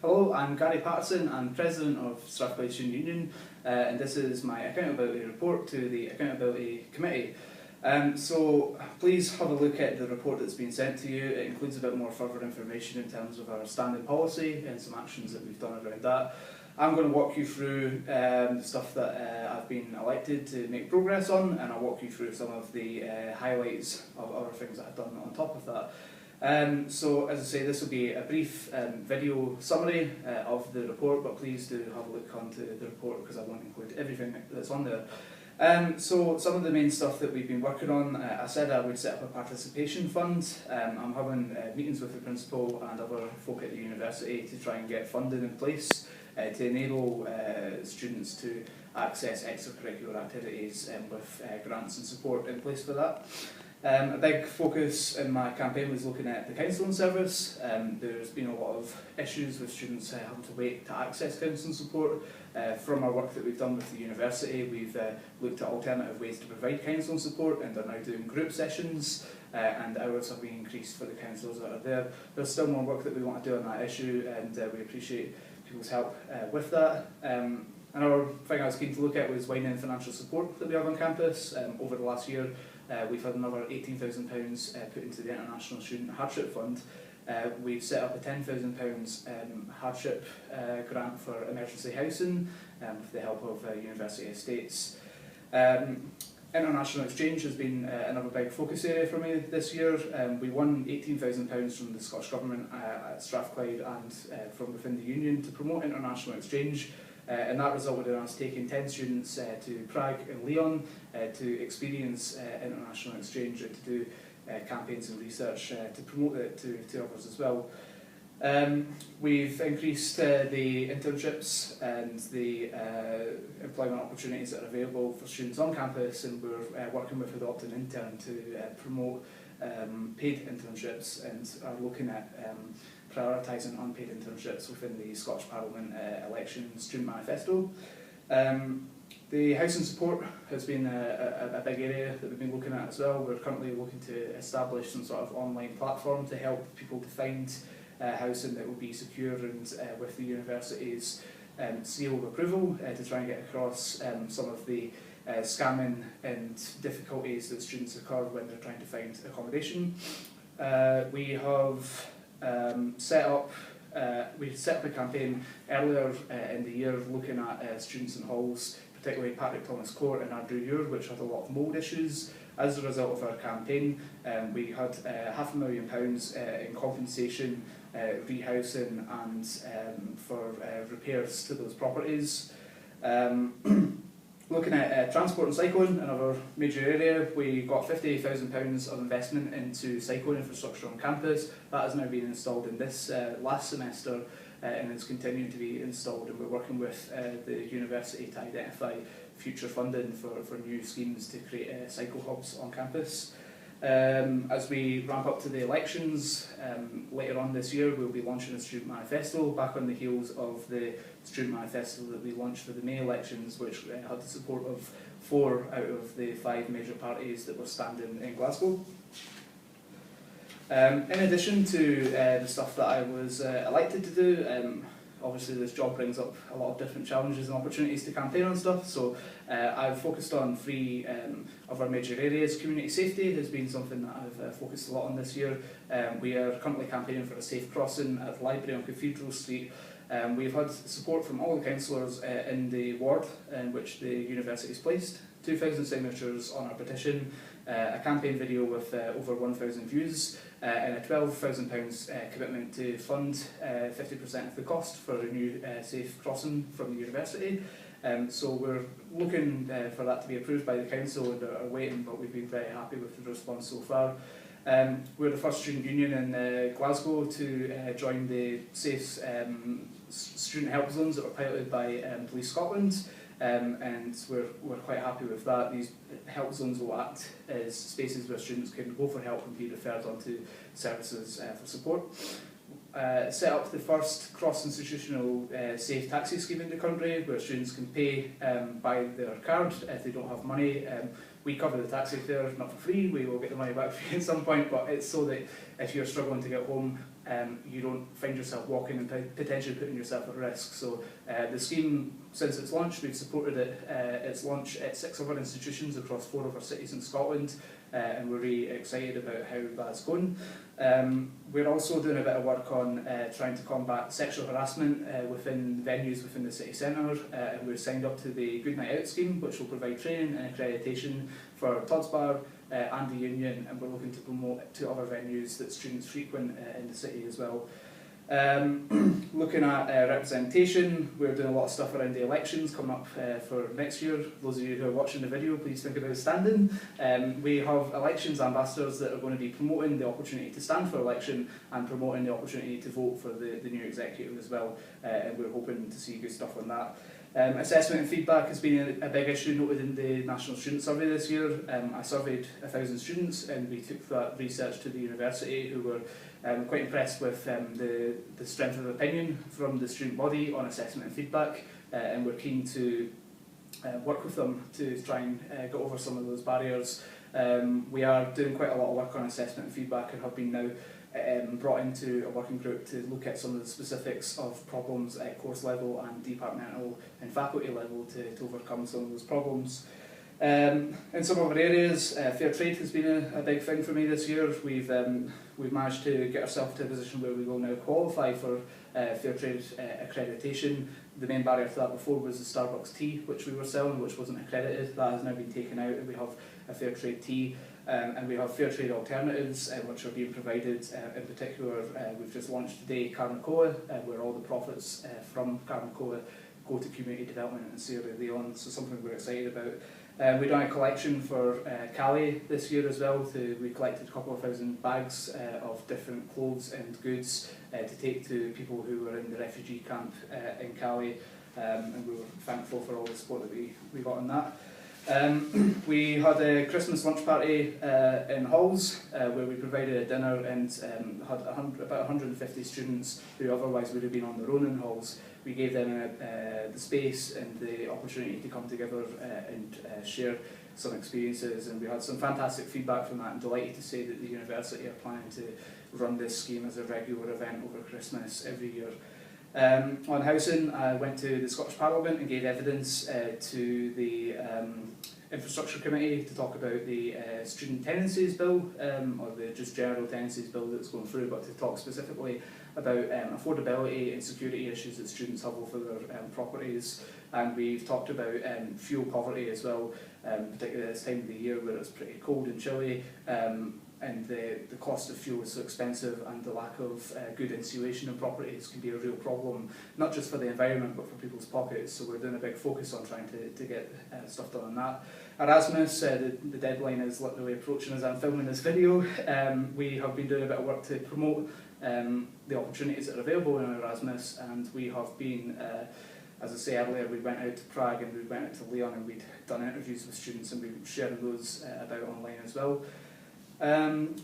Hello, I'm Gary Paterson. I'm President of Strathclyde Student Union, and this is my accountability report to the Accountability Committee. So please have a look at the report that's been sent to you. It includes a bit more further information in terms of our standing policy and some actions that we've done around that. I'm going to walk you through the stuff that I've been elected to make progress on, and I'll walk you through some of the highlights of other things that I've done on top of that. So, as I say, this will be a brief video summary of the report, but please do have a look onto the report because I won't include everything that's on there. So, some of the main stuff that we've been working on, I said I would set up a participation fund. I'm having meetings with the principal and other folk at the university to try and get funding in place to enable students to access extracurricular activities with grants and support in place for that. A big focus in my campaign was looking at the counselling service. There's been a lot of issues with students having to wait to access counselling support. From our work that we've done with the university, we've looked at alternative ways to provide counselling support and are now doing group sessions, and hours have been increased for the counsellors that are there. There's still more work that we want to do on that issue, and we appreciate people's help with that. Another thing I was keen to look at was widening financial support that we have on campus. Over the last year, we've had another £18,000 put into the International Student Hardship Fund. We've set up a £10,000 hardship grant for emergency housing with the help of university estates. International exchange has been another big focus area for me this year. We won £18,000 from the Scottish Government at Strathclyde and from within the Union to promote international exchange. And that resulted in us taking 10 students to Prague and Lyon to experience international exchange and to do campaigns and research to promote it to others as well. We've increased the internships and the employment opportunities that are available for students on campus, and we're working with Adopt an Intern to promote paid internships and are looking at prioritising unpaid internships within the Scottish Parliament election student manifesto. The housing support has been a big area that we've been looking at as well. We're currently looking to establish some sort of online platform to help people to find housing that will be secure and with the university's seal of approval to try and get across some of the scamming and difficulties that students occur when they're trying to find accommodation. We have set up a campaign earlier in the year looking at students in halls, particularly Patrick Thomas Court and Ardrew Ure, which had a lot of mould issues. As a result of our campaign, we had £500,000 in compensation, rehousing and for repairs to those properties. Looking at transport and cycling, another major area, we got £50,000 of investment into cycling infrastructure on campus. That has now been installed in this last semester and is continuing to be installed, and we're working with the university to identify future funding for new schemes to create cycle hubs on campus. As we ramp up to the elections, later on this year we'll be launching a student manifesto back on the heels of the student manifesto that we launched for the May elections, which had the support of 4 out of the 5 major parties that were standing in Glasgow. In addition to the stuff that I was elected to do, obviously this job brings up a lot of different challenges and opportunities to campaign on stuff, so I've focused on 3 of our major areas. Community safety has been something that I've focused a lot on this year. We are currently campaigning for a safe crossing at the library on Cathedral Street. We've had support from all the councillors in the ward in which the university is placed, 2,000 signatures on our petition, a campaign video with over 1,000 views, and a £12,000 commitment to fund 50% of the cost for a new safe crossing from the university. So we're looking for that to be approved by the council and are waiting, but we've been very happy with the response so far. We're the first student union in Glasgow to join the safe student help zones that were piloted by Police Scotland. And we're quite happy with that. These help zones will act as spaces where students can go for help and be referred on to services for support. Set up the first cross-institutional safe taxi scheme in the country, where students can pay by their card if they don't have money. We cover the taxi fare, not for free, we will get the money back for you at some point, but it's so that if you're struggling to get home you don't find yourself walking and potentially putting yourself at risk. So the scheme, since its launch, we've supported its launch at 6 of our institutions across 4 of our cities in Scotland, and we're really excited about how that's going. We're also doing a bit of work on trying to combat sexual harassment within venues within the city centre, and we're signed up to the Good Night Out scheme, which will provide training and accreditation for Todd's Bar and the Union, and we're looking to promote it to other venues that students frequent in the city as well. Looking at representation, we're doing a lot of stuff around the elections coming up for next year. Those of you who are watching the video, please think about standing. We have elections ambassadors that are going to be promoting the opportunity to stand for election and promoting the opportunity to vote for the new executive as well, and we're hoping to see good stuff on that. Assessment and feedback has been a big issue noted in the National Student Survey this year. I surveyed 1,000 students, and we took that research to the university, who were quite impressed with the strength of opinion from the student body on assessment and feedback, and we're keen to work with them to try and get over some of those barriers. We are doing quite a lot of work on assessment and feedback, and have been now brought into a working group to look at some of the specifics of problems at course level and departmental and faculty level to overcome some of those problems. In some other areas, fair trade has been a big thing for me this year. We've managed to get ourselves to a position where we will now qualify for fair trade accreditation. The main barrier to that before was the Starbucks tea, which we were selling, which wasn't accredited. That has now been taken out, and we have a fair trade tea. And we have fair trade alternatives which are being provided. In particular, we've just launched today Carmacoa, where all the profits from Carmacoa go to community development in Sierra Leone, so something we're excited about. We've done a collection for Cali this year as well. We collected a couple of thousand bags of different clothes and goods to take to people who were in the refugee camp in Cali, and we were thankful for all the support that we got on that. We had a Christmas lunch party in Halls where we provided a dinner and had about 150 students who otherwise would have been on their own in Halls. We gave them the space and the opportunity to come together and share some experiences, and we had some fantastic feedback from that. I'm delighted to say that the university are planning to run this scheme as a regular event over Christmas every year. On housing, I went to the Scottish Parliament and gave evidence to the Infrastructure Committee to talk about the Student Tenancies Bill, or the just general tenancies bill that's going through, but to talk specifically about affordability and security issues that students have over their properties. And we've talked about fuel poverty as well, particularly at this time of the year where it's pretty cold and chilly. And the cost of fuel is so expensive, and the lack of good insulation in properties can be a real problem, not just for the environment but for people's pockets. So we're doing a big focus on trying to get stuff done on that. Erasmus, the deadline is literally approaching as I'm filming this video. We have been doing a bit of work to promote the opportunities that are available in Erasmus, and we have been as I say earlier, we went out to Prague and we went out to Lyon, and we'd done interviews with students, and we were sharing those about online as well.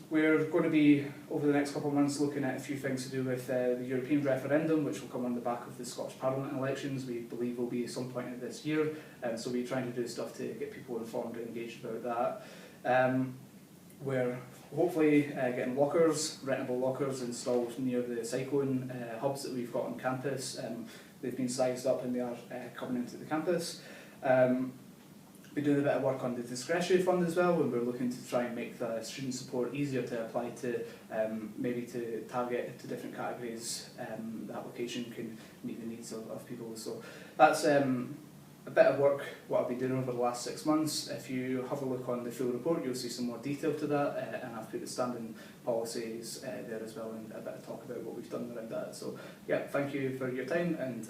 We're going to be, over the next couple of months, looking at a few things to do with the European referendum, which will come on the back of the Scottish Parliament elections. We believe will be at some point in this year, so we're trying to do stuff to get people informed and engaged about that. We're hopefully getting lockers, rentable lockers installed near the cyclone hubs that we've got on campus. They've been sized up and they are coming into the campus. We're doing a bit of work on the discretionary fund as well, and we're looking to try and make the student support easier to apply to, maybe to target to different categories. The application can meet the needs of people. So that's a bit of work what I've been doing over the last 6 months. If you have a look on the full report, you'll see some more detail to that, and I've put the standing policies there as well, and a bit of talk about what we've done around that. So yeah, thank you for your time, and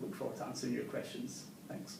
look forward to answering your questions. Thanks.